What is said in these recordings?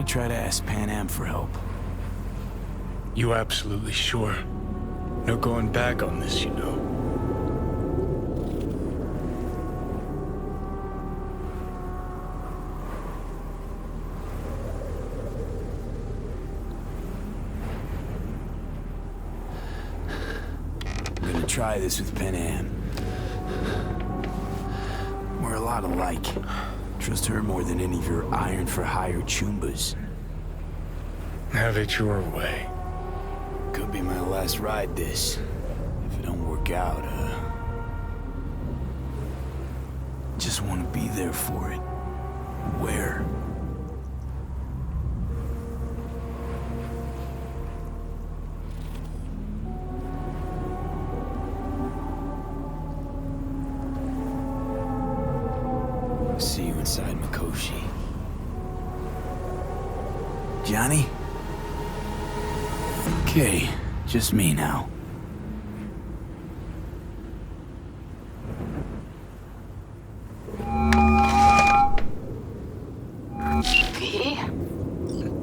try to ask Pan Am for help. You absolutely sure? No going back on this, you know. I'm gonna try this with Pan Am. We're a lot alike. Trust her more than any of your iron-for-hire chumbas. Have it your way. Could be my last ride this. If it don't work out, just want to be there for it. Where? See you inside Mikoshi. Johnny? Okay, just me now. V?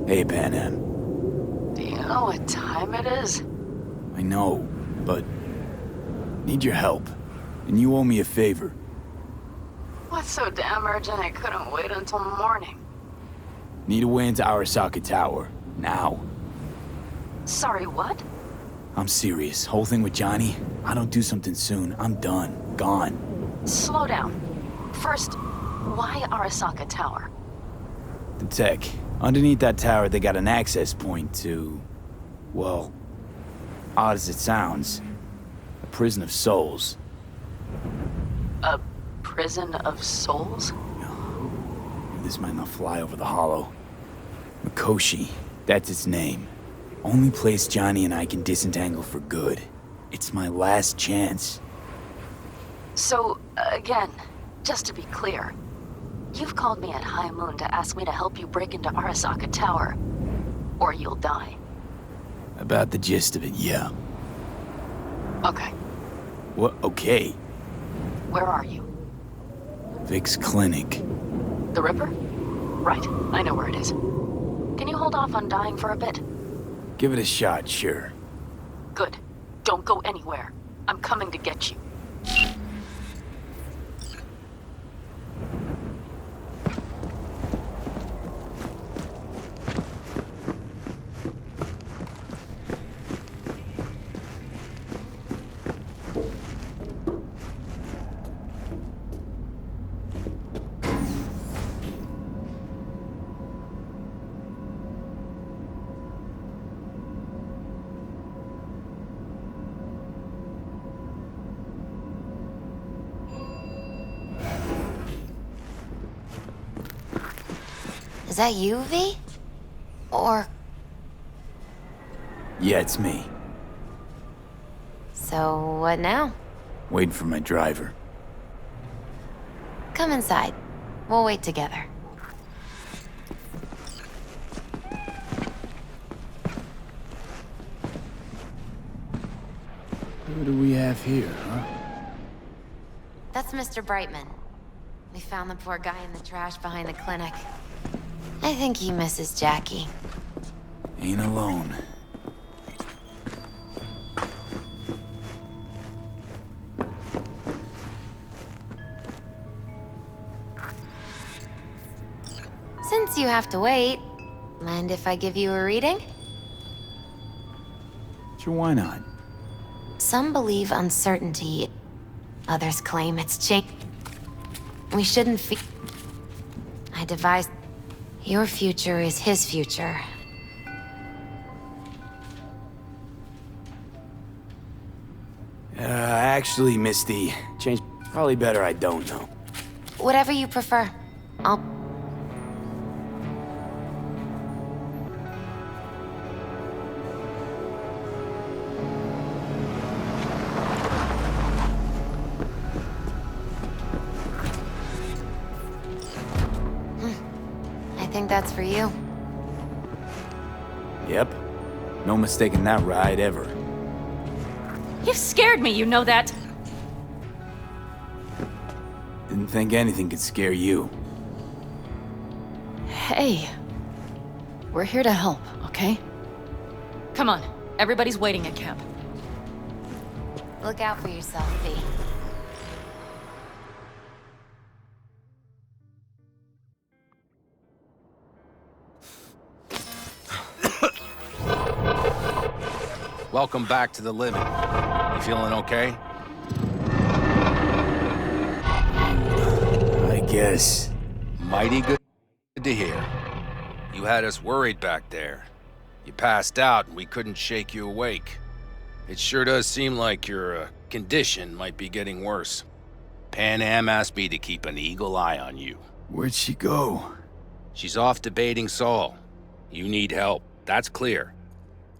Hey, Pan Am. Do you know what time it is? I know, but need your help. And you owe me a favor. What's so damn urgent I couldn't wait until morning? Need a way into Arasaka Tower. Now. Sorry, what? I'm serious. Whole thing with Johnny, I don't do something soon, I'm done. Gone. Slow down. First, why Arasaka Tower? The tech. Underneath that tower, they got an access point to... well, odd as it sounds, a prison of souls. A prison of souls? This might not fly over the hollow. Mikoshi, that's its name. Only place Johnny and I can disentangle for good. It's my last chance. So, again, just to be clear, you've called me at High Moon to ask me to help you break into Arasaka Tower, or you'll die. About the gist of it, yeah. Okay, What? Okay. where are you? Vic's clinic. The Ripper? Right, I know where it is. Can you hold off on dying for a bit? Give it a shot, sure. Good. Don't go anywhere. I'm coming to get you. Is that you, V? Or... Yeah, it's me. so what now? Waiting for my driver. Come inside. We'll wait together. What do we have here, huh? That's Mr. Brightman. We found the poor guy in the trash behind the clinic. I think he misses Jackie. Ain't alone. Since you have to wait, mind if I give you a reading? Sure, why not? Some believe uncertainty. Others claim it's change. We shouldn't I devised... Your future is his future. Actually, Misty, change... probably better I don't know. Whatever you prefer. I'll... I think that's for you. Yep. No mistaking that ride ever. You've scared me, you know that? Didn't think anything could scare you. Hey. We're here to help, okay? Come on, everybody's waiting at camp. Look out for yourself, V. Welcome back to the living. You feeling okay? I guess. Mighty good to hear. You had us worried back there. You passed out and we couldn't shake you awake. It sure does seem like your condition might be getting worse. Pan Am asked me to keep an eagle eye on you. Where'd she go? She's off debating Saul. You need help, that's clear.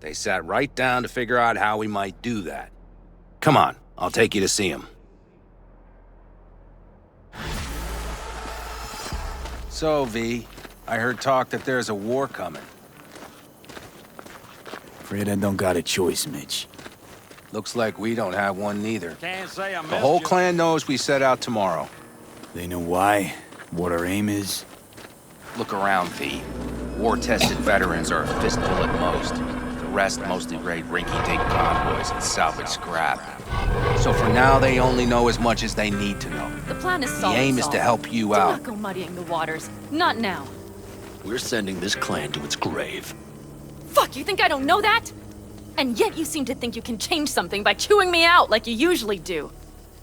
They sat right down to figure out how we might do that. Come on, I'll take you to see him. So, V, I heard talk that there's a war coming. Afraid I don't got a choice, Mitch. Looks like we don't have one neither. Can't say I The missed whole you. clan knows we set out tomorrow. They know why, what our aim is. Look around, V. War-tested veterans are a fistful at most. The rest mostly raid rinky-dink convoys and salvage scrap. So for now, they only know as much as they need to know. The plan is The solid, aim is Saul. to help you Do out. not go muddying the waters. Not now. We're sending this clan to its grave. Fuck, you think I don't know that? And yet you seem to think you can change something by chewing me out like you usually do.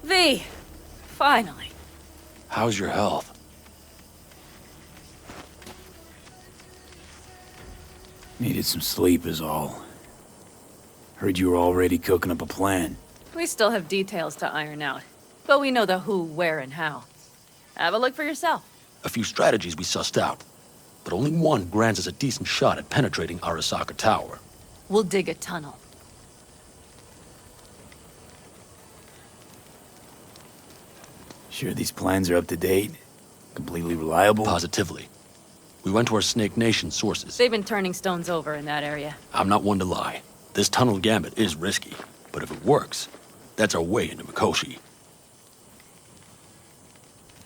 V, finally. How's your health? Needed some sleep is all. Heard you were already cooking up a plan. We still have details to iron out, but we know the who, where, and how. Have a look for yourself. A few strategies we sussed out, but only one grants us a decent shot at penetrating Arasaka Tower. We'll dig a tunnel. Sure these plans are up to date? Completely reliable? Positively. We went to our Snake Nation sources. They've been turning stones over in that area. I'm not one to lie. This tunnel gambit is risky, but if it works, that's our way into Mikoshi.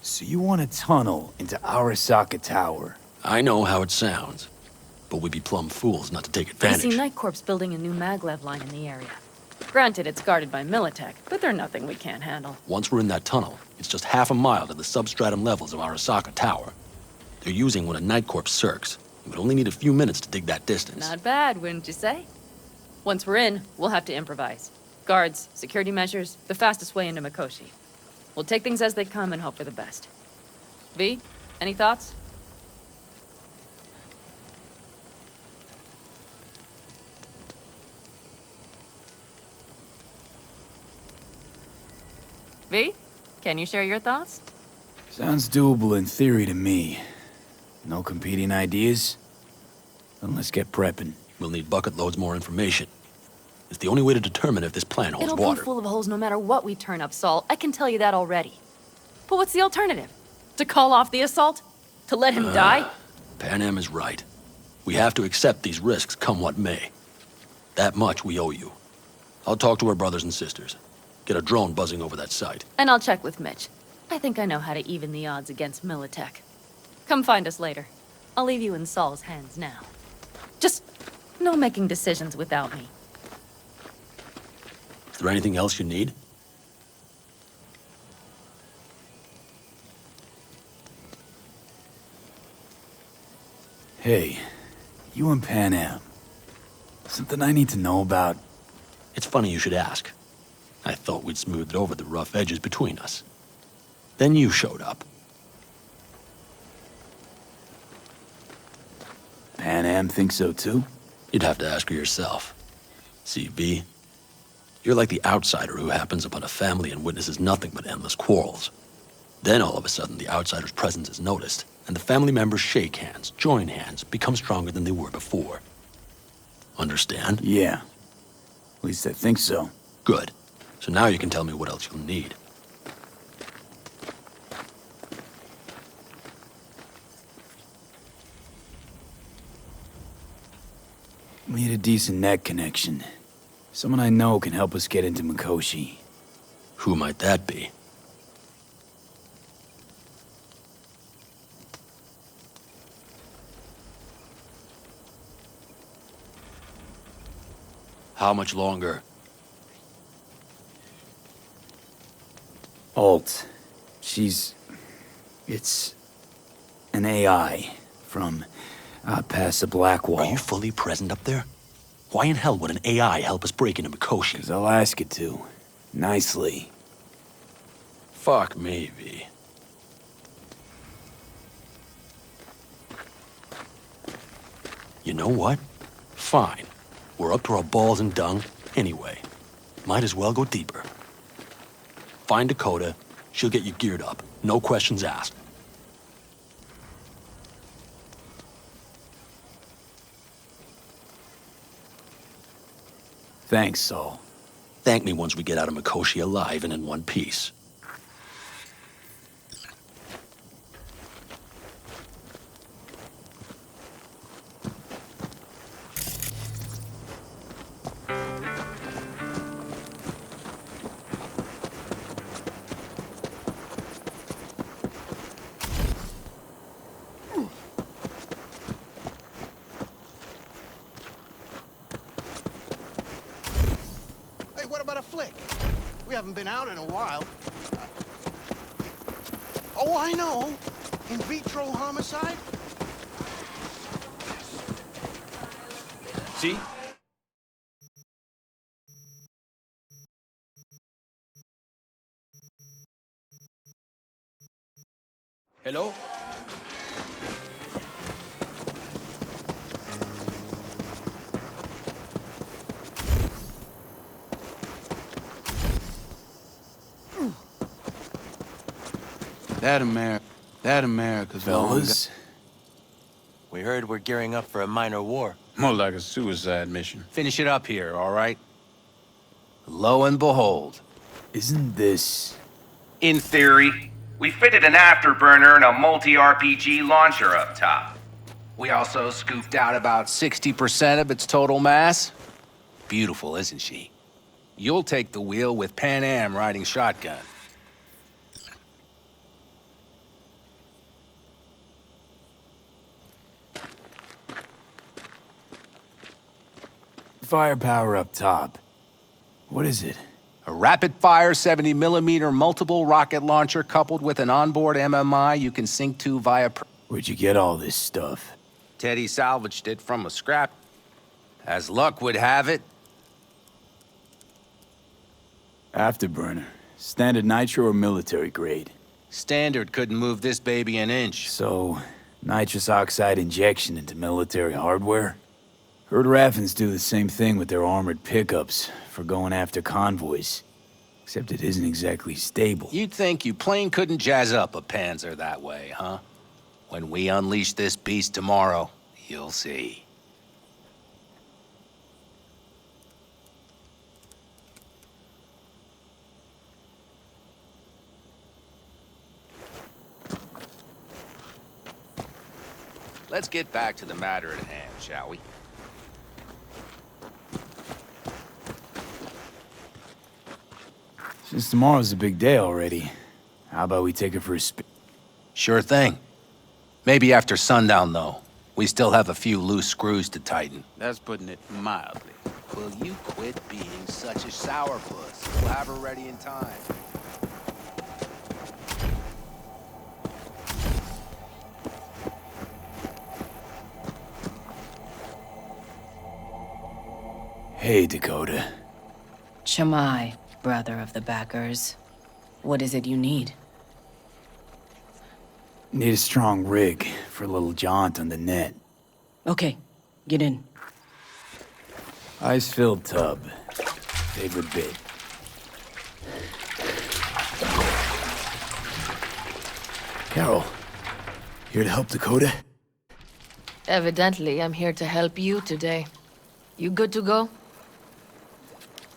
So you want a tunnel into Arasaka Tower? I know how it sounds, but we'd be plumb fools not to take I advantage. see Night Corp's building a new maglev line in the area. Granted, it's guarded by Militech, but they're nothing we can't handle. Once we're in that tunnel, it's just half a mile to the substratum levels of Arasaka Tower. They're using one of Night Corp's circs. We would only need a few minutes to dig that distance. Not bad, wouldn't you say? Once we're in, we'll have to improvise. Guards, security measures, the fastest way into Mikoshi. We'll take things as they come and hope for the best. V, any thoughts? V, can you share your thoughts? Sounds doable in theory to me. No competing ideas? Then let's get prepping. We'll need bucket loads more information. It's the only way to determine if this plan holds It'll water. be full of holes no matter what we turn up, Saul. I can tell you that already. But what's the alternative? To call off the assault? To let him die? Pan Am is right. We have to accept these risks come what may. That much we owe you. I'll talk to our brothers and sisters. Get a drone buzzing over that site. And I'll check with Mitch. I think I know how to even the odds against Militech. Come find us later. I'll leave you in Saul's hands now. Just no making decisions without me. Is there anything else you need? Hey, you and Pan Am. Something I need to know about? It's funny you should ask. I thought we'd smoothed over the rough edges between us. Then you showed up. Pan Am thinks so too? You'd have to ask her yourself. See, V, you're like the outsider who happens upon a family and witnesses nothing but endless quarrels. Then all of a sudden the outsider's presence is noticed, and the family members shake hands, join hands, become stronger than they were before. Understand? Yeah. At least I think so. Good. So now you can tell me what else you'll need. Need a decent net connection. Someone I know can help us get into Mikoshi. Who might that be? How much longer? Alt. It's an AI from past the Black Wall. Are you fully present up there? Why in hell would an AI help us break into Mikoshi? 'Cause I'll ask it to. Nicely. Fuck me, V. You know what? Fine. We're up to our balls in dung anyway. Might as well go deeper. Find Dakota. She'll get you geared up. No questions asked. Thanks, Saul. Thank me once we get out of Mikoshi alive and in one piece. Hey, what about a flick? We haven't been out in a while. Oh, I know. In vitro homicide? See? Hello? That America's Fellas, We heard we're gearing up for a minor war. More like a suicide mission. Finish it up here, all right? Lo and behold. isn't this... In theory, we fitted an afterburner and a multi-RPG launcher up top. We also scooped out about 60% of its total mass. Beautiful, isn't she? You'll take the wheel with Pan Am riding shotgun. Firepower up top. What is it? A rapid-fire 70mm multiple rocket launcher coupled with an onboard MMI you can sync to via... Where'd you get all this stuff? Teddy salvaged it from a scrap. As luck would have it, Afterburner. Standard nitro or military grade? Standard couldn't move this baby an inch. So, nitrous oxide injection into military hardware? Heard Raffens do the same thing with their armored pickups for going after convoys. Except it isn't exactly stable. You'd think you plain couldn't jazz up a Panzer that way, huh? When we unleash this beast tomorrow, you'll see. Let's get back to the matter at hand, shall we? Since tomorrow's a big day already, how about we take it for a spin? Sure thing. Maybe after sundown, though. We still have a few loose screws to tighten. That's putting it mildly. Will you quit being such a sourpuss? We'll have her ready in time. Hey, Dakota. Shamai, brother of the backers. What is it you need? Need a strong rig for a little jaunt on the net. Okay, get in. Ice-filled tub. Favorite bit. Carol, here to help Dakota? Evidently, I'm here to help you today. You good to go?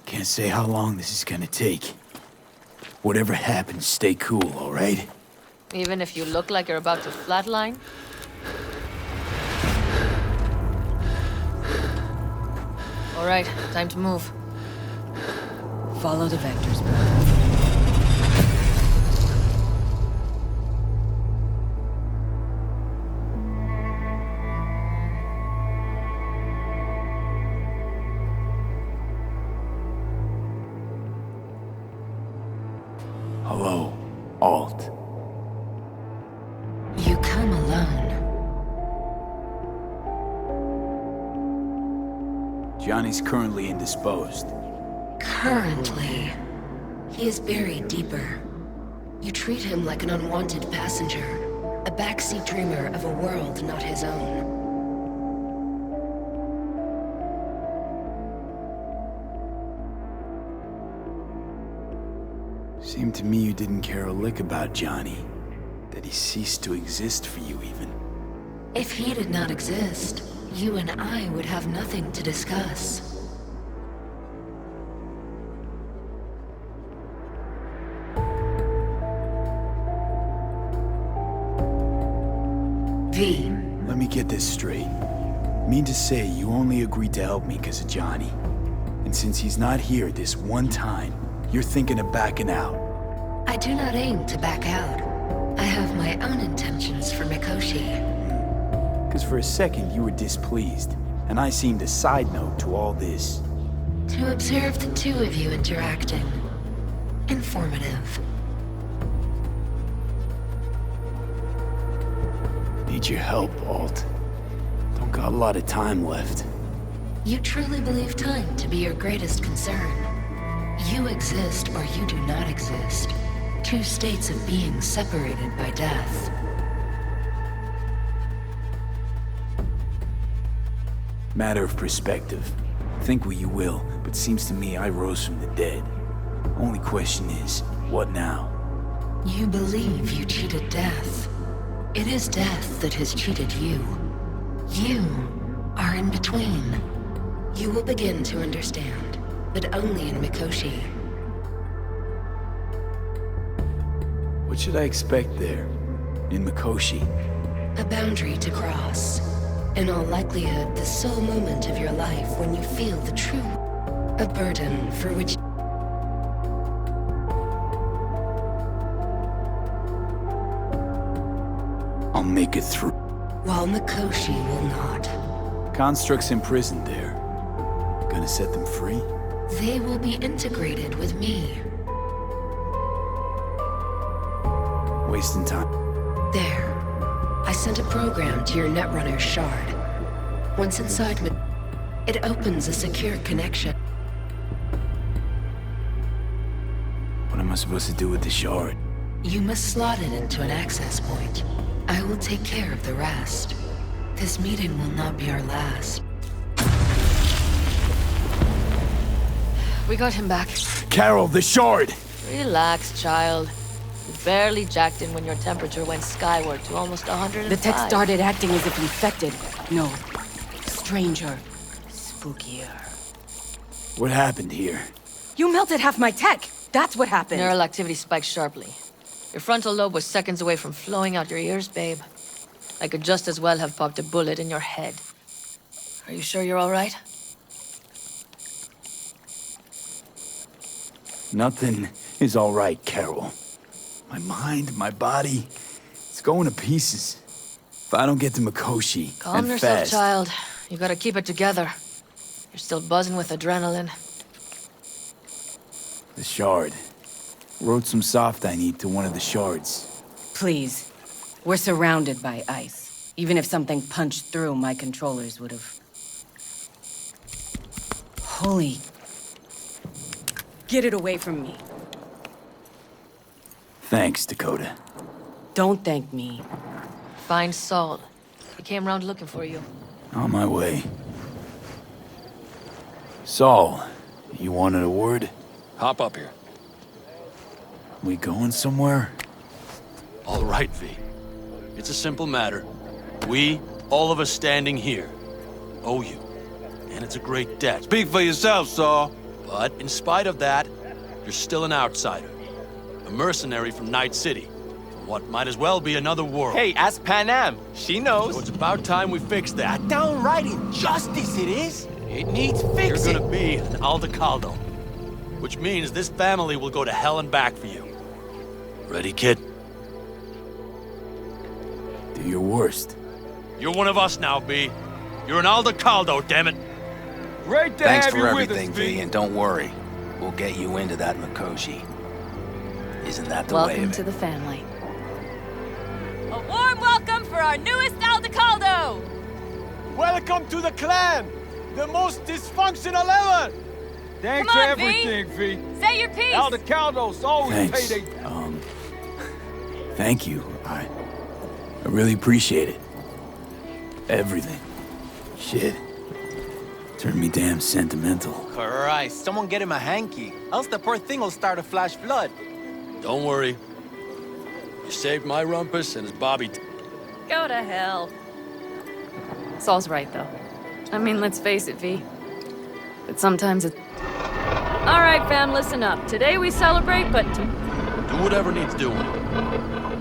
Can't say how long this is gonna take. Whatever happens, stay cool, all right? Even if you look like you're about to flatline? All right, time to move. Follow the vectors, brother. Hello, Alt. You come alone. Johnny's currently indisposed. Currently, he is buried deeper. You treat him like an unwanted passenger, a backseat dreamer of a world not his own. Seemed to me you didn't care a lick about Johnny. That he ceased to exist for you, even. If he did not exist, you and I would have nothing to discuss. V. Let me get this straight. Mean to say you only agreed to help me because of Johnny. And since he's not here this one time, you're thinking of backing out. I do not aim to back out. I have my own intentions for Mikoshi. Because for a second you were displeased, and I seemed a side note to all this. To observe the two of you interacting. Informative. Need your help, Alt. Don't got a lot of time left. You truly believe time to be your greatest concern. You exist or you do not exist. Two states of being separated by death. Matter of perspective. Think what you will, but seems to me I rose from the dead. Only question is, what now? You believe you cheated death. It is death that has cheated you. You are in between. You will begin to understand, but only in Mikoshi. What should I expect there? In Mikoshi? A boundary to cross. In all likelihood, the sole moment of your life when you feel the true... A burden for which... I'll make it through. While Mikoshi will not. Constructs imprisoned there. Gonna set them free? They will be integrated with me. Wasting time. There. I sent a program to your Netrunner shard. Once inside me, it opens a secure connection. What am I supposed to do with the shard? You must slot it into an access point. I will take care of the rest. This meeting will not be our last. We got him back. Carol, the shard! Relax, child. You barely jacked in when your temperature went skyward to almost 105. The tech started acting as if infected. No. Stranger. Spookier. What happened here? You melted half my tech! That's what happened! Neural activity spiked sharply. Your frontal lobe was seconds away from flowing out your ears, babe. I could just as well have popped a bullet in your head. Are you sure you're all right? Nothing is all right, Carol. My mind, my body, it's going to pieces. If I don't get to Mikoshi, Calm and yourself, fast. child. You gotta keep it together. You're still buzzing with adrenaline. The shard. Wrote some soft I need to one of the shards. Please. We're surrounded by ice. Even if something punched through, my controllers would have... Holy... Get it away from me. Thanks, Dakota. Don't thank me. Find Saul. He came round looking for you. On my way. Saul, you wanted a word? Hop up here. We going somewhere? All right, V. It's a simple matter. We, all of us standing here, owe you. And it's a great debt. Speak for yourself, Saul. But in spite of that, you're still an outsider. A mercenary from Night City. From what might as well be another world. Hey, ask Panam. She knows. So it's about time we fix that. Downright injustice it is. It needs fixing. You're gonna be an Aldecaldo. Which means this family will go to hell and back for you. Ready, kid? Do your worst. You're one of us now, B. You're an Aldecaldo, damn it. Great to Thanks have for you with everything, us, V, and don't worry. We'll get you into that Mikoshi. Isn't that the way Welcome of to it? the family. A warm welcome for our newest Aldecaldo! Welcome to the clan! The most dysfunctional ever! Thanks Come for on, V. everything, V. Say your piece! Aldecaldo's always Thanks. paid Thank you. I really appreciate it. Everything. Shit. Turned me damn sentimental. Christ, someone get him a hanky. Else the poor thing will start a flash flood. Don't worry. You saved my rumpus and his Bobby. Go to hell. Saul's right, though. I mean, let's face it, V. But sometimes it... All right, fam, listen up. Today we celebrate, but... Do whatever needs doing.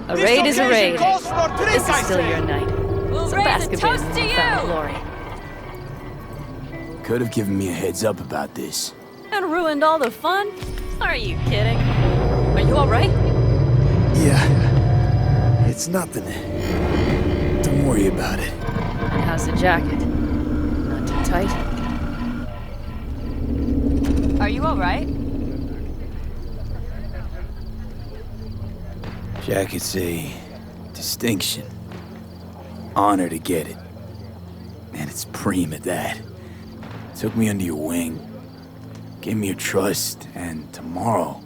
A raid is a raid. calls for a drink, This is I still say. your night. We'll So raise a basket toast to in found you! glory. Could have given me a heads up about this. And ruined all the fun? Are you kidding? Are you all right? Yeah. It's nothing. Don't worry about it. And how's the jacket? Not too tight? Are you alright? Jacket's a distinction. Honor to get it. And it's preem at that. Took me under your wing. Gave me your trust, and tomorrow...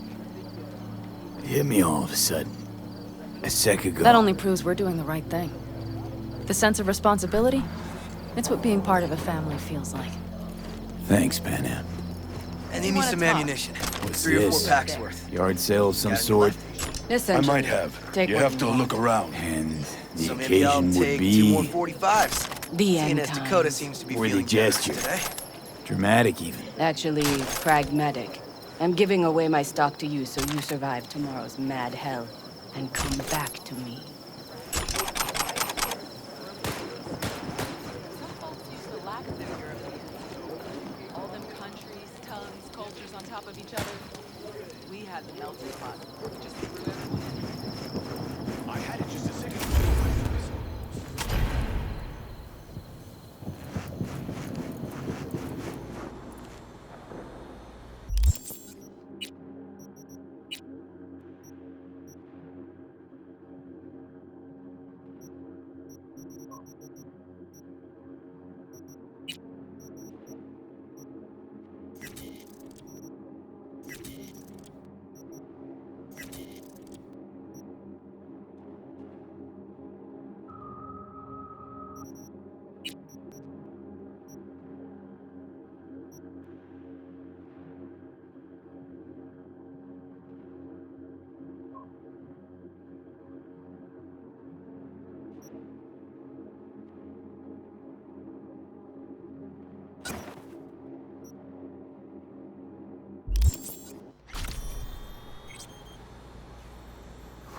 It hit me all of a sudden. A sec ago. That only proves we're doing the right thing. The sense of responsibility? It's what being part of a family feels like. Thanks, Pan Am. And need me some ammunition. What's 3 or 4 this? packs worth. Yard sale of some sort? Essentially. I might have. Take You what have you to want. look around. And the So maybe I'll occasion would take be... 2 more 45s. The Seeing end as times. Dakota seems to be Worthy feeling generous gesture. today. Dramatic, even. Actually, pragmatic. I'm giving away my stock to you so you survive tomorrow's mad hell and come back to me. All them countries, tongues, cultures on top of each other. We had the melting pot. Just threw everyone in. I had it just a second.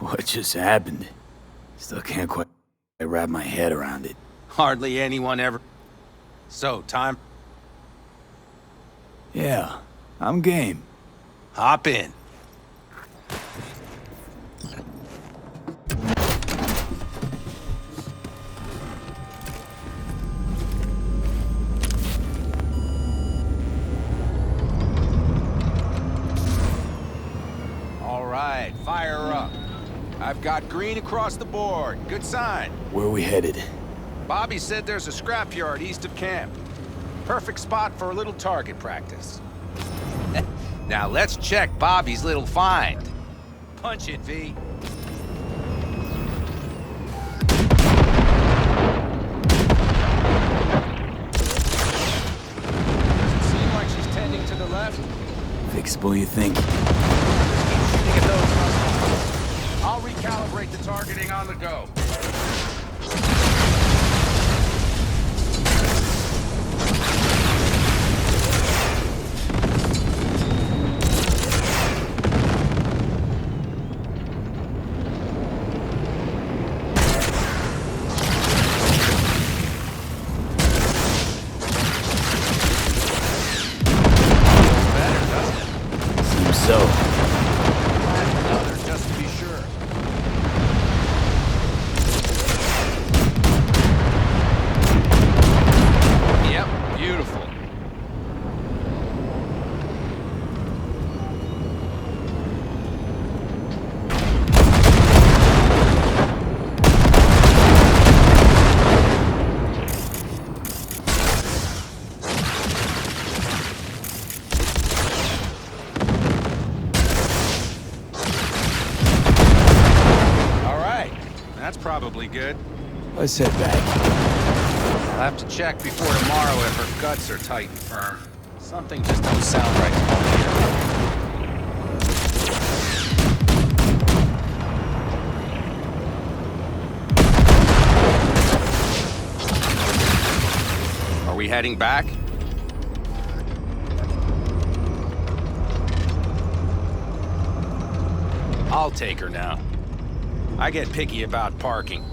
What just happened? Still can't quite wrap my head around it. Hardly anyone ever... So, time? Yeah, I'm game. Hop in. All right, fire up. I've got green across the board. Good sign. Where are we headed? Bobby said there's a scrapyard east of camp. Perfect spot for a little target practice. Now let's check Bobby's little find. Punch it, V. Doesn't seem like she's tending to the left. Fixable, you think? Shooting at those muscles. I'll recalibrate the targeting on the go. Seems so. Another, just to be sure. That's probably good. Let's head back. I'll have to check before tomorrow if her guts are tight and firm. Something just don't sound right to me. Are we heading back? I'll take her now. I get picky about parking.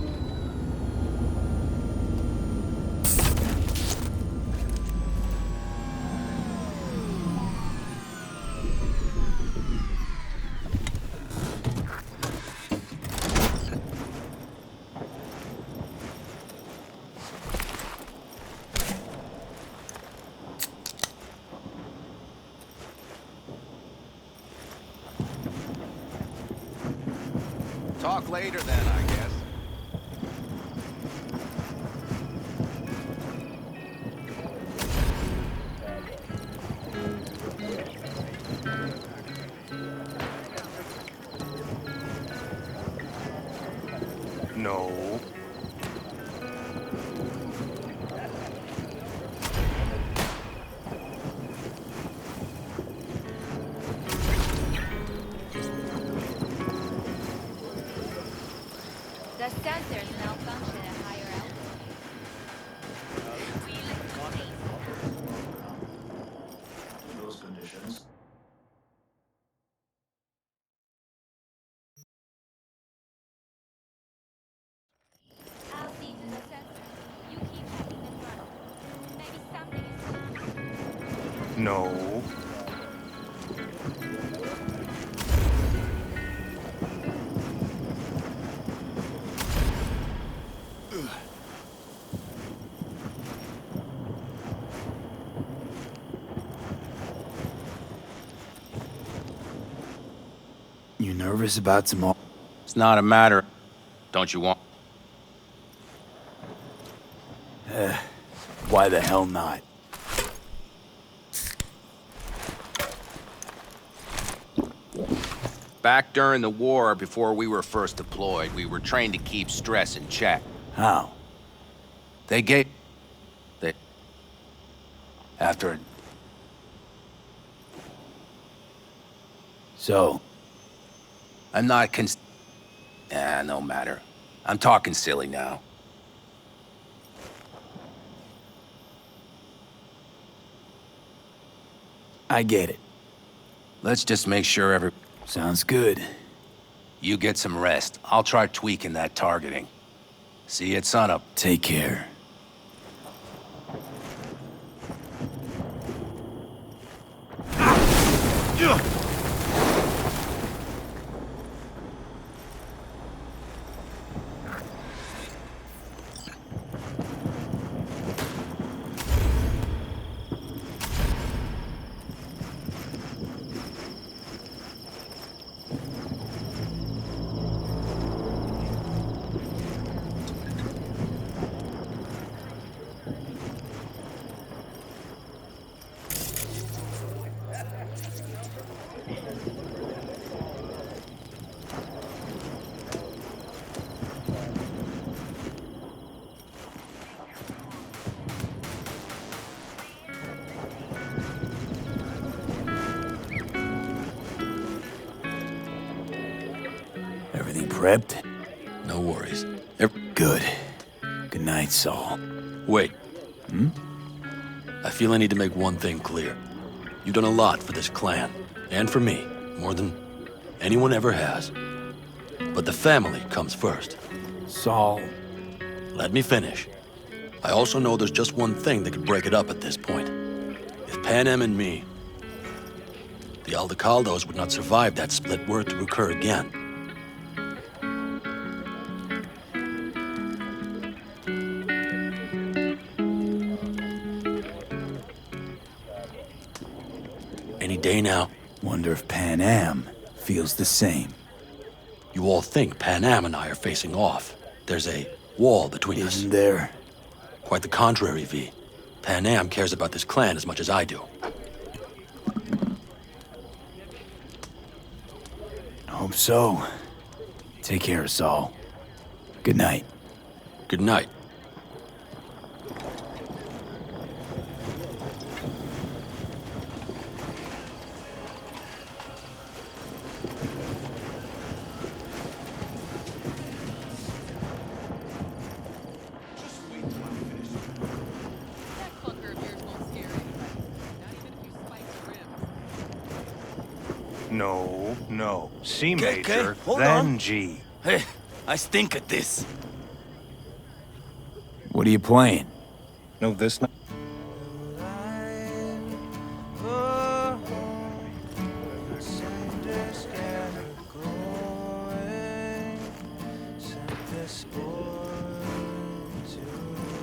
Talk later then, I guess. No. The sensors malfunction at higher altitude. Those conditions. I'll see to the sensors. You keep hacking the front. Maybe something is... No. You nervous about tomorrow? It's not a matter. Don't you want? Why the hell not? Back during the war, before we were first deployed, we were trained to keep stress in check. How? They gave... After... So? I'm not no matter. I'm talking silly now. I get it. Let's just make sure Sounds good. You get some rest. I'll try tweaking that targeting. See you at sunup. Take care. Everything prepped? No worries. Good. Good night, Saul. Wait. I feel I need to make one thing clear. You've done a lot for this clan, and for me, more than anyone ever has. But the family comes first. Saul. Let me finish. I also know there's just one thing that could break it up at this point. If Pan and me... The Aldecaldos would not survive that split were it to occur again. Any day now. Wonder if Pan Am feels the same. You all think Pan Am and I are facing off. There's a wall between us. Isn't there? Quite the contrary, V. Pan Am cares about this clan as much as I do. Hope so. Take care, Saul. Good night. Good night. That clunker of yours won't scare anybody. Not even if you spike the rim. No. C Okay, major, hold then on. G. Hey, I stink at this. What are you playing? No, this not.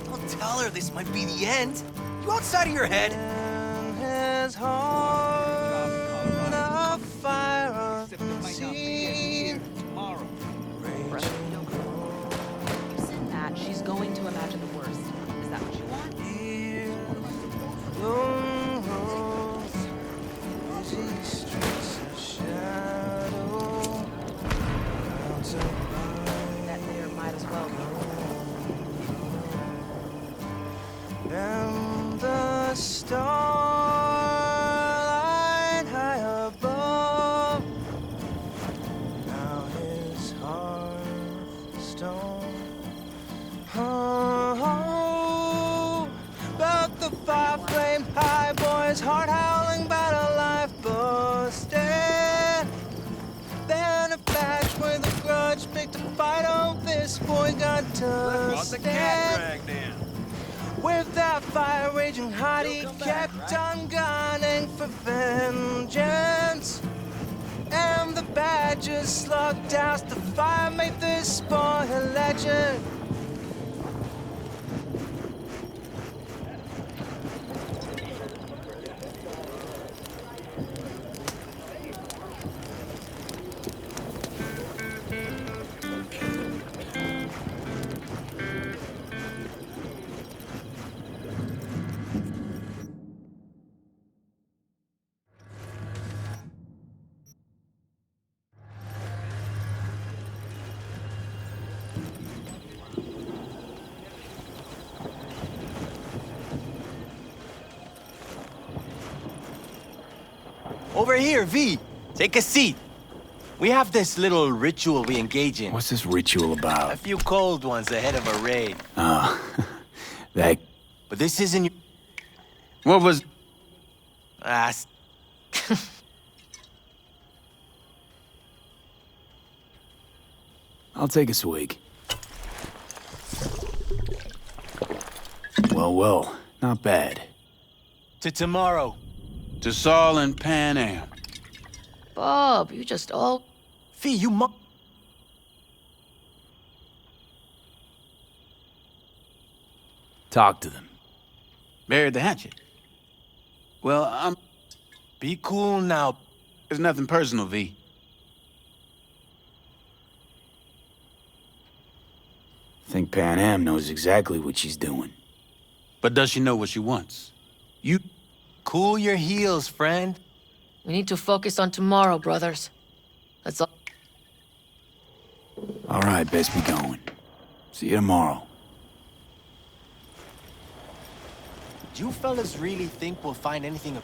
Don't tell her this might be the end. You outside of your head? You said that. She's going to imagine the worst. Is that what you want? That there might as well be. And the starlight high above. Now his hearthstone. Oh, about the fire flame high, boys, heart howling, battle life busted. Then a batch with a grudge picked a fight. Oh, this boy got dusted. With that fire raging hot, he kept on gunning for vengeance. And the badgers slugged out the fire, made this boy a legend. Over here, V. Take a seat. We have this little ritual we engage in. What's this ritual A about? few cold ones ahead of a raid. Oh, that... But this isn't... What was... I'll take a swig. Well, not bad. To tomorrow. To Saul and Pan Am. Bob, you just all... Fee, you mu... Talk to them. Buried the hatchet. Well, I'm... Be cool now. There's nothing personal, V. Think Pan Am knows exactly what she's doing. But does she know what she wants? You... Cool your heels, friend. We need to focus on tomorrow, brothers. That's all. All right, best be going. See you tomorrow. Do you fellas really think we'll find anything...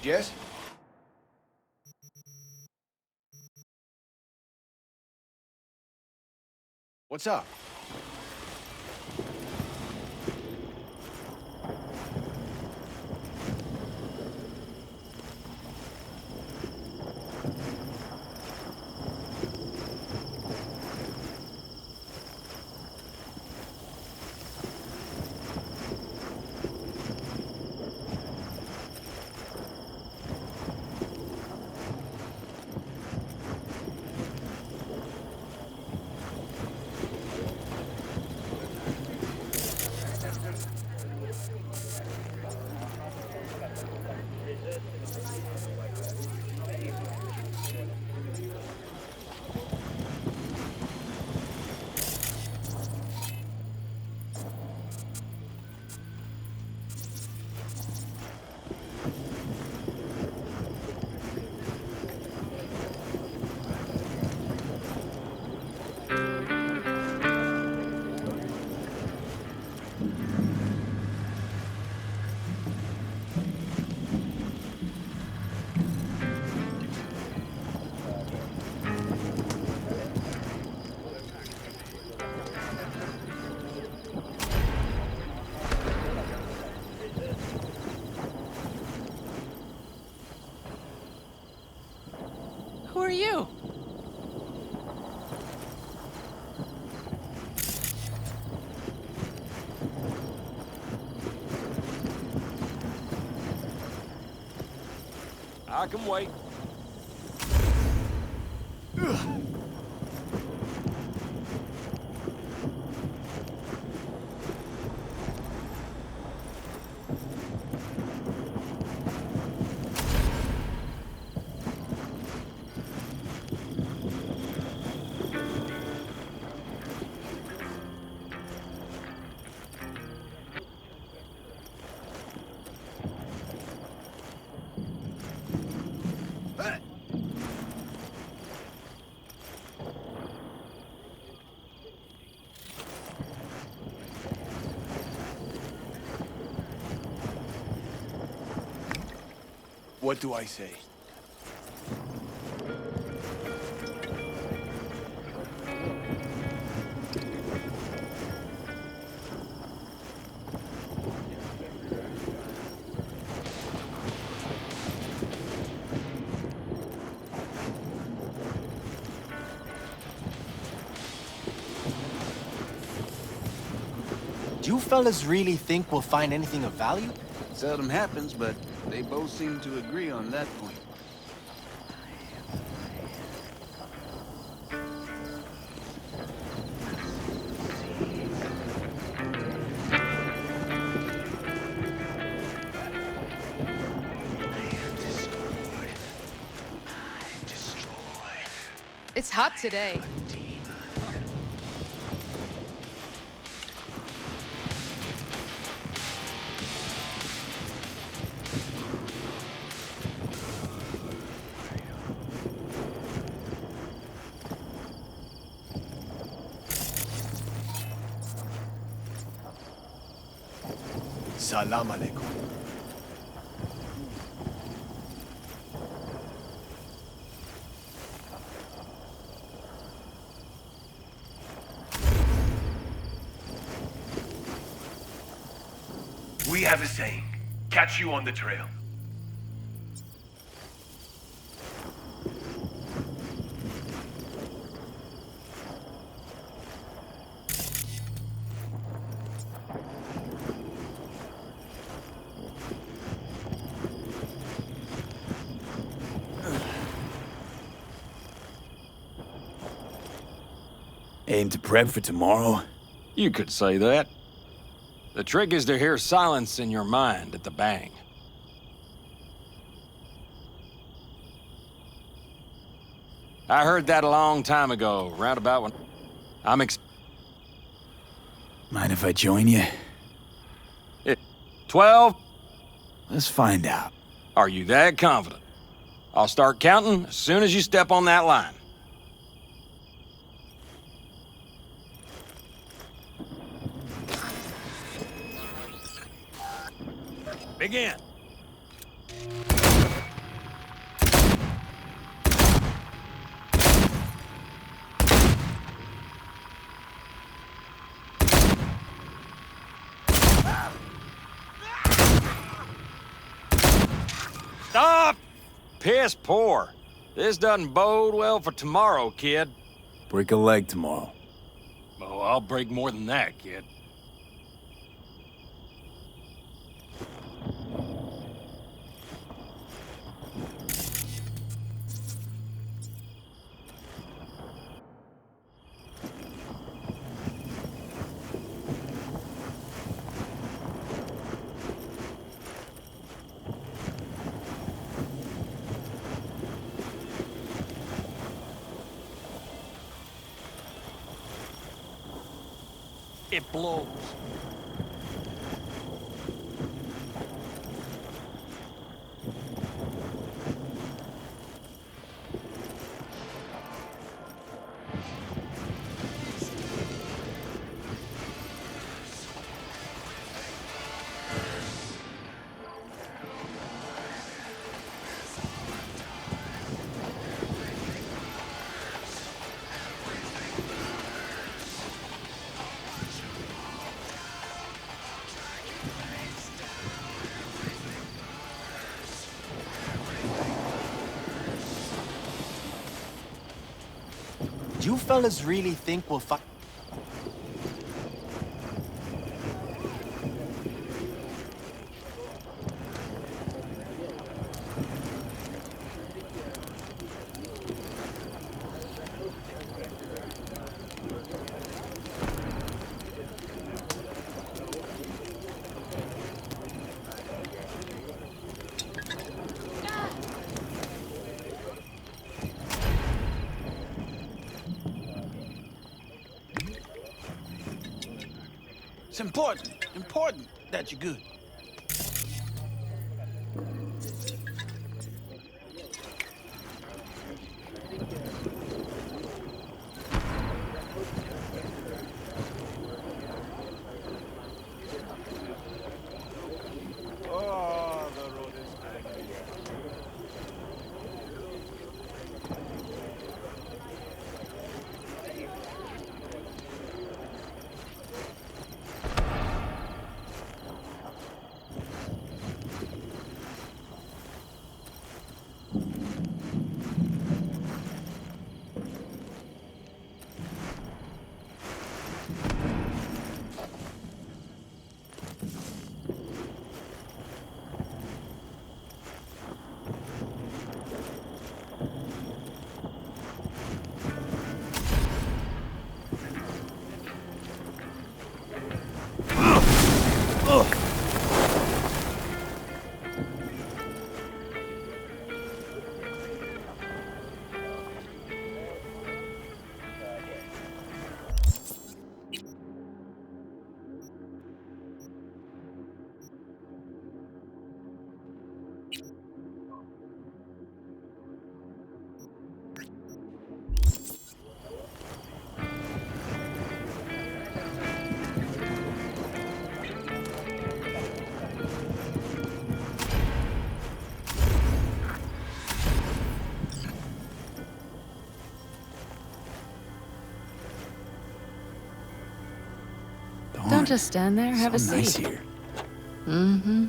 Yes? What's up? Who are you? I can wait. What do I say? Do you fellas really think we'll find anything of value? Seldom happens, but they both seem to agree on that point. It's hot today. Salam alaikum. We have a saying. Catch you on the trail. Aim to prep for tomorrow? You could say that. The trick is to hear silence in your mind at the bang. I heard that a long time ago, round about when Mind if I join you? 12? Let's find out. Are you that confident? I'll start counting as soon as you step on that line. Begin. Stop! Piss poor. This doesn't bode well for tomorrow, kid. Break a leg tomorrow. Oh, I'll break more than that, kid. It blows. You fellas really think we'll fight? It's important that you're good. Oh, the road is banging. Don't just stand there, have a seat. Nice here. Mm-hmm.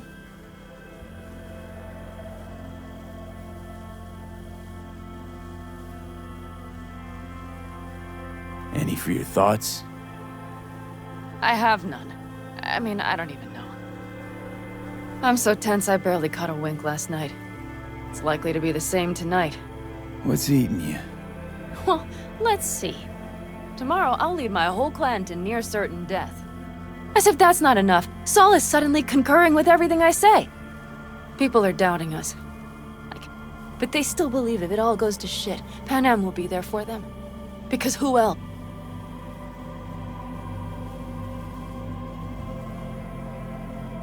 Any for your thoughts? I have none. I mean, I don't even know. I'm so tense I barely caught a wink last night. It's likely to be the same tonight. What's eating you? Well, let's see. Tomorrow I'll lead my whole clan to near certain death. As if that's not enough, Saul is suddenly concurring with everything I say. People are doubting us. But they still believe if it all goes to shit, Panam will be there for them. Because who else?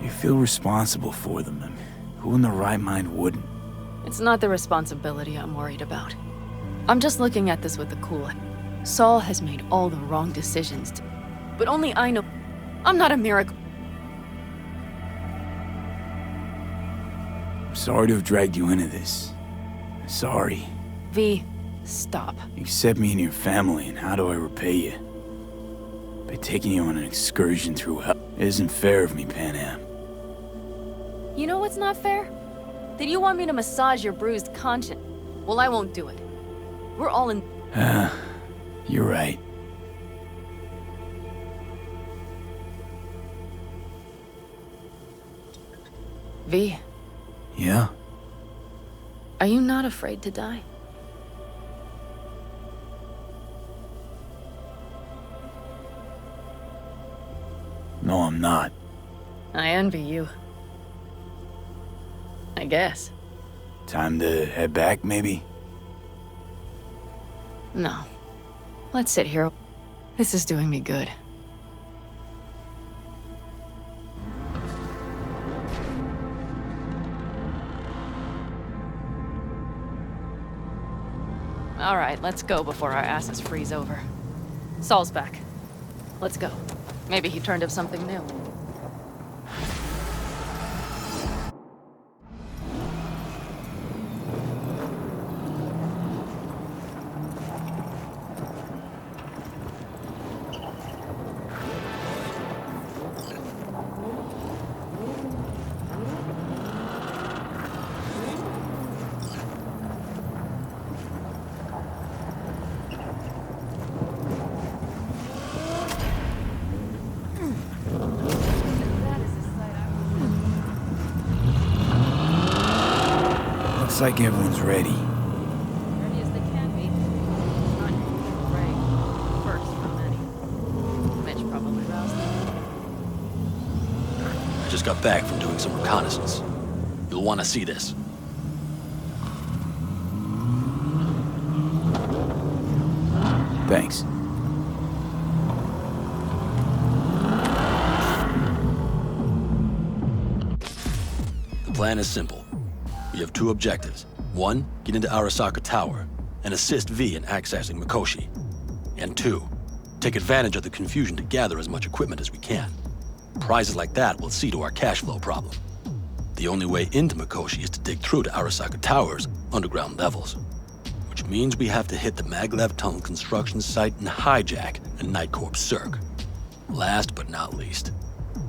You feel responsible for them, and who in their right mind wouldn't? It's not the responsibility I'm worried about. I'm just looking at this with a cool head. Saul has made all the wrong decisions, but only I know. I'm not a miracle. I'm sorry to have dragged you into this. Sorry. V, stop. You accept me into your family, and how do I repay you? By taking you on an excursion through hell. It isn't fair of me, Panam. You know what's not fair? That you want me to massage your bruised conscience. Well, I won't do it. We're all in... You're right. V. Yeah? Are you not afraid to die? No, I'm not. I envy you. I guess. Time to head back, maybe? No. Let's sit here. This is doing me good. All right, let's go before our asses freeze over. Saul's back. Let's go. Maybe he turned up something new. like everyone's ready. Ready as they can be. Not Ray. First from many. Mitch probably roused them. I just got back from doing some reconnaissance. You'll want to see this. Thanks. The plan is simple. We have two objectives. One, get into Arasaka Tower and assist V in accessing Mikoshi. And two, take advantage of the confusion to gather as much equipment as we can. Prizes like that will see to our cash flow problem. The only way into Mikoshi is to dig through to Arasaka Tower's underground levels, which means we have to hit the Maglev Tunnel construction site and hijack a Night Corps Cirque. Last but not least,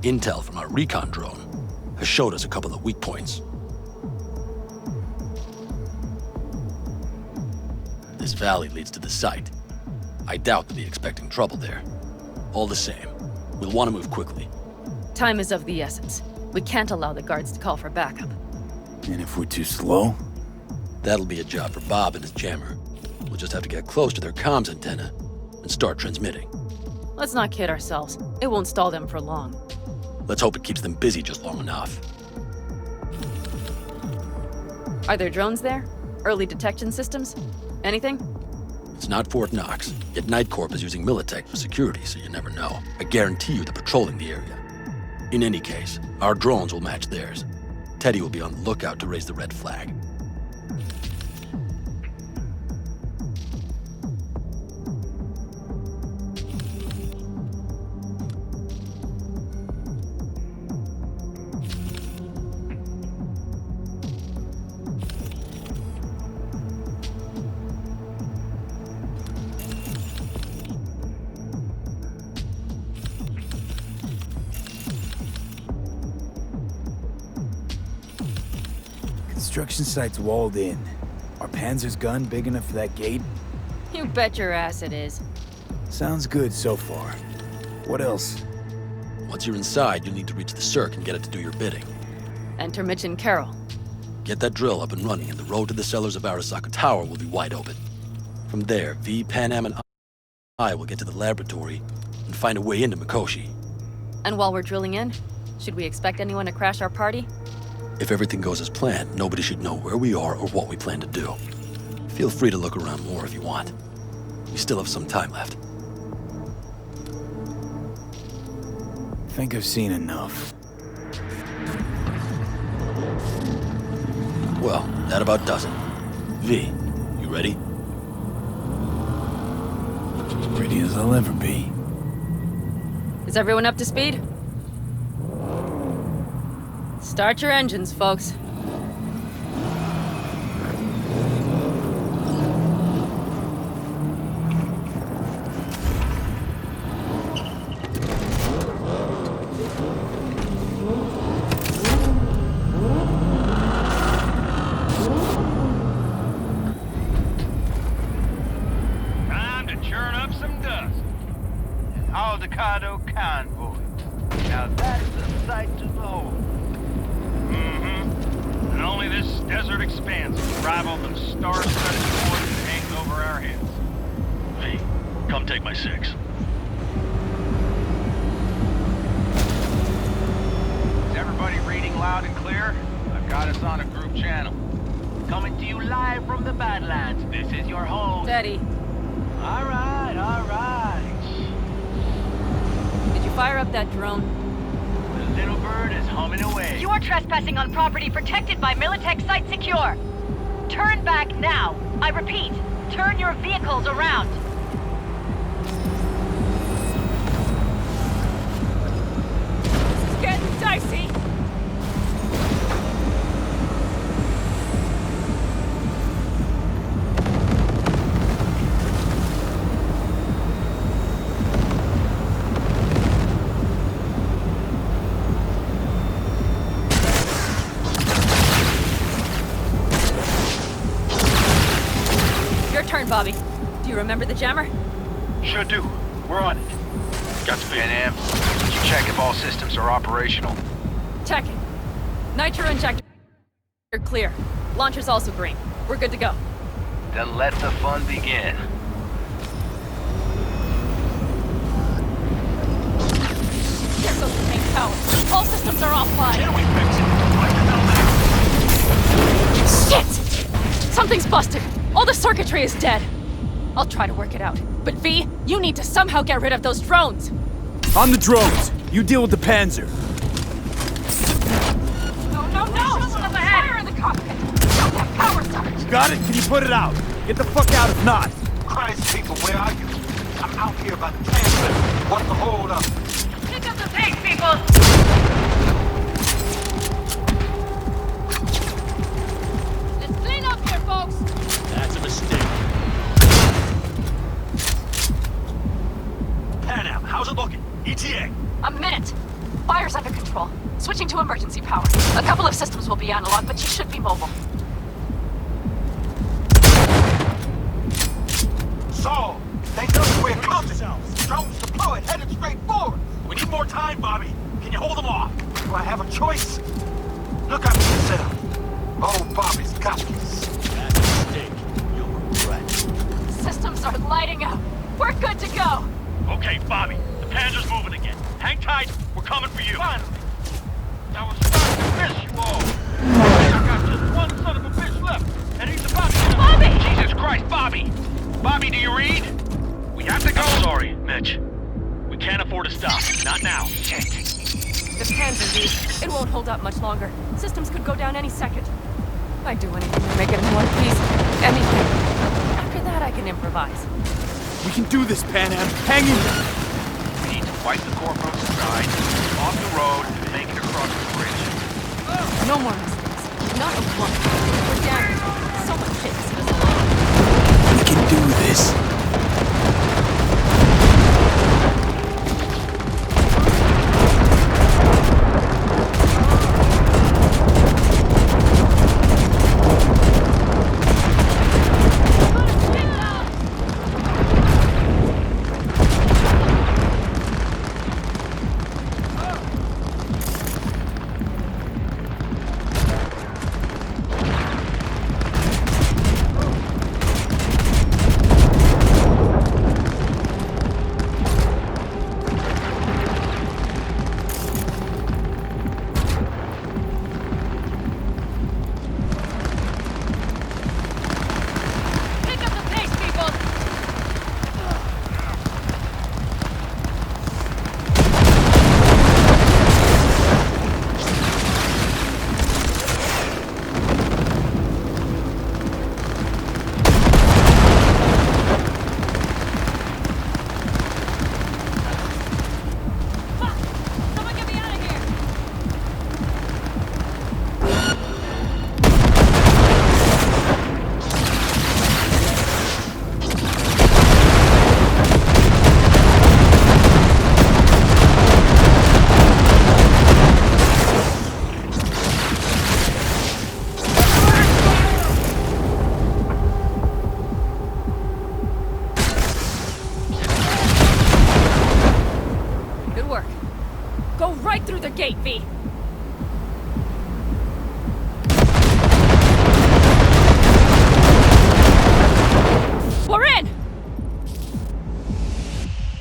intel from our recon drone has showed us a couple of weak points. This valley leads to the site. I doubt they'll be expecting trouble there. All the same, we'll want to move quickly. Time is of the essence. We can't allow the guards to call for backup. And if we're too slow? That'll be a job for Bob and his jammer. We'll just have to get close to their comms antenna and start transmitting. Let's not kid ourselves. It won't stall them for long. Let's hope it keeps them busy just long enough. Are there drones there? Early detection systems? Anything? It's not Fort Knox, yet Night Corp is using Militech for security, so you never know. I guarantee you they're patrolling the area. In any case, our drones will match theirs. Teddy will be on the lookout to raise the red flag. Construction site's walled in. Are Panzer's gun big enough for that gate? You bet your ass it is. Sounds good so far. What else? Once you're inside, you'll need to reach the Cirque and get it to do your bidding. Enter Mitch and Carol. Get that drill up and running, and the road to the cellars of Arasaka Tower will be wide open. From there, V, Panam, and I will get to the laboratory and find a way into Mikoshi. And while we're drilling in, should we expect anyone to crash our party? If everything goes as planned, nobody should know where we are or what we plan to do. Feel free to look around more if you want. We still have some time left. Think I've seen enough. Well, that about does it. V, you ready? Ready as I'll ever be. Is everyone up to speed? Start your engines, folks. Time to churn up some dust. An Aldecado convoy. Now that is a sight to behold. And only this desert expanse will rival the star-studded void that hangs over our heads. V, come take my 6. Is everybody reading loud and clear? I've got us on a group channel. Coming to you live from the Badlands. This is your home. Daddy. All right, all right. Did you fire up that drone? The little bird is humming away. You are trespassing on property protected by Militech Site Secure. Turn back now. I repeat, turn your vehicles around. This is getting dicey. Bobby, do you remember the jammer? Sure do. We're on it. Got to be an M. Did you check if all systems are operational? Checking. Nitro injector clear. Launcher's also green. We're good to go. Then let the fun begin. Get those main towers. All systems are offline. Can we fix it? Shit! Something's busted. All the circuitry is dead. I'll try to work it out. But V, you need to somehow get rid of those drones. On the drones. You deal with the Panzer. No! Up ahead! Fire in the cockpit! Don't have power suckers! You got it? Can you put it out? Get the fuck out if not. Christ, people, where are you? I'm out here by the transmitter. What's the hold up? Pick up the pace, people! Let's clean up here, folks! That's a mistake. Pan out. How's it looking? ETA. A minute. Fire's under control. Switching to emergency power. A couple of systems will be analog, but you should be mobile. So, they know we're coming. Drones deployed, headed straight forward. We need more time, Bobby. Can you hold them off? Do I have a choice? Look out for yourself. Oh, Bobby's got this. That's a mistake. You'll regret. Systems are lighting up. We're good to go. Okay, Bobby. The Panzer's moving again. Hang tight. We're coming for you. Finally. I was starting to miss you all. I got just one son of a bitch left, and he's about to... Bobby! Jesus Christ, Bobby! Bobby, do you read? We have to go. I'm sorry, Mitch. We can't afford to stop. Not now. Shit. The Panzer, V. It won't hold up much longer. Systems could go down any second. I'd do anything to make it in one piece. Anything. After that, I can improvise. We can do this, Pan Am. Hang in there. We need to wipe the corporate side, off the road, and make it across the bridge. No more mistakes. Not a one. We're damaged. Someone hit us. We can do this. Through the gate, V. We're in!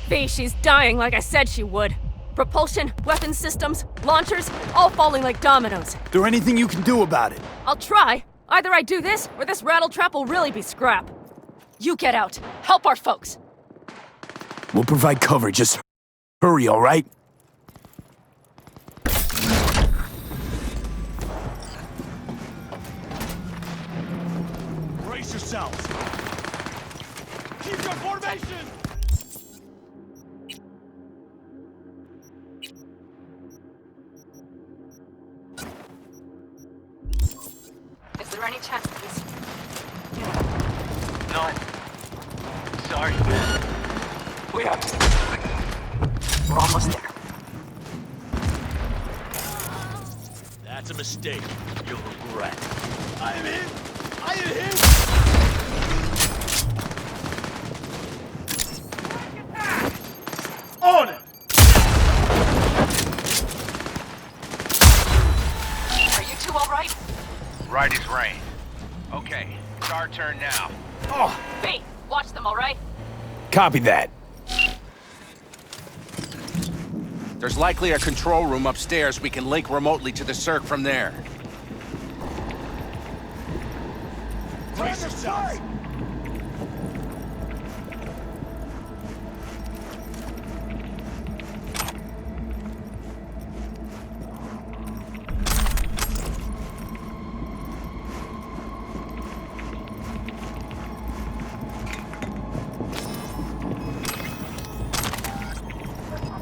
V, she's dying like I said she would. Propulsion, weapons systems, launchers, all falling like dominoes. There anything you can do about it? I'll try. Either I do this, or this rattletrap will really be scrap. You get out. Help our folks. We'll provide cover. Just hurry, all right? Brace yourselves. Keep your formation! Is there any chance that he's... No. Sorry. We're almost there. That's a mistake. You'll regret. I am hit! I am hit! On it! Are you two all right? Right as rain. our turn now. Oh! B, watch them, all right? Copy that. There's likely a control room upstairs. We can link remotely to the circ from there. Brace yourselves!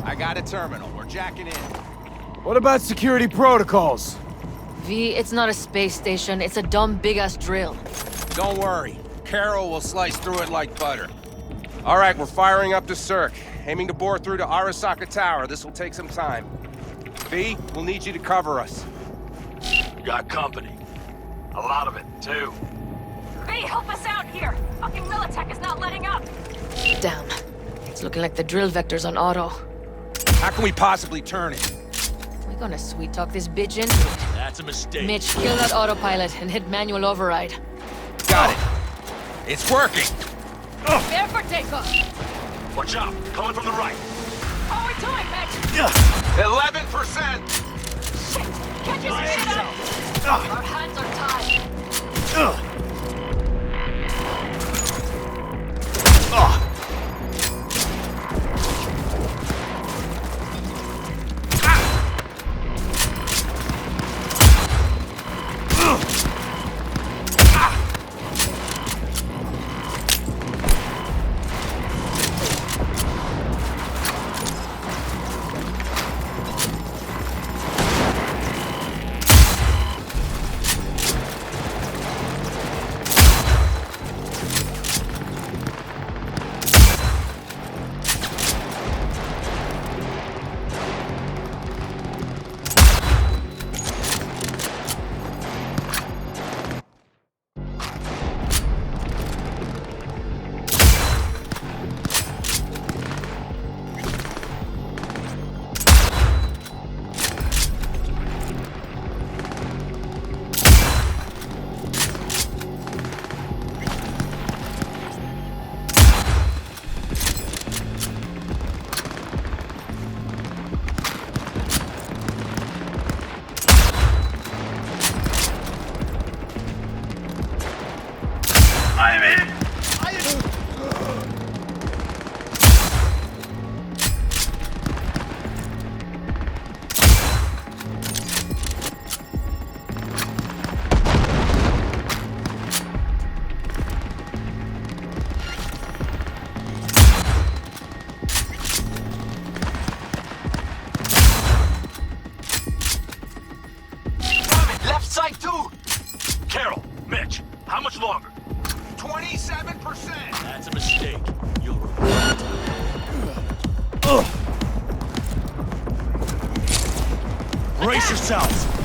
I got a terminal. We're jacking in. What about security protocols? V, it's not a space station. It's a dumb big-ass drill. Don't worry. Carol will slice through it like butter. All right, we're firing up the circ. Aiming to bore through to Arasaka Tower. This will take some time. V, we'll need you to cover us. Got company. A lot of it, too. V, help us out here! Fucking Militech is not letting up! Damn. It's looking like the drill vector's on auto. How can we possibly turn it? We're gonna sweet-talk this bitch into it. That's a mistake. Mitch, kill that autopilot and hit manual override. Got it. It's working. Prepare for takeoff. Watch out. Coming from the right. How are we doing, Mitch? 11%! Shit! Can't you speed it up? Our hands are tied. I'm in! Left side too! Carol, Mitch, how much longer? 27%! That's a mistake. You'll regret it. Brace yourselves!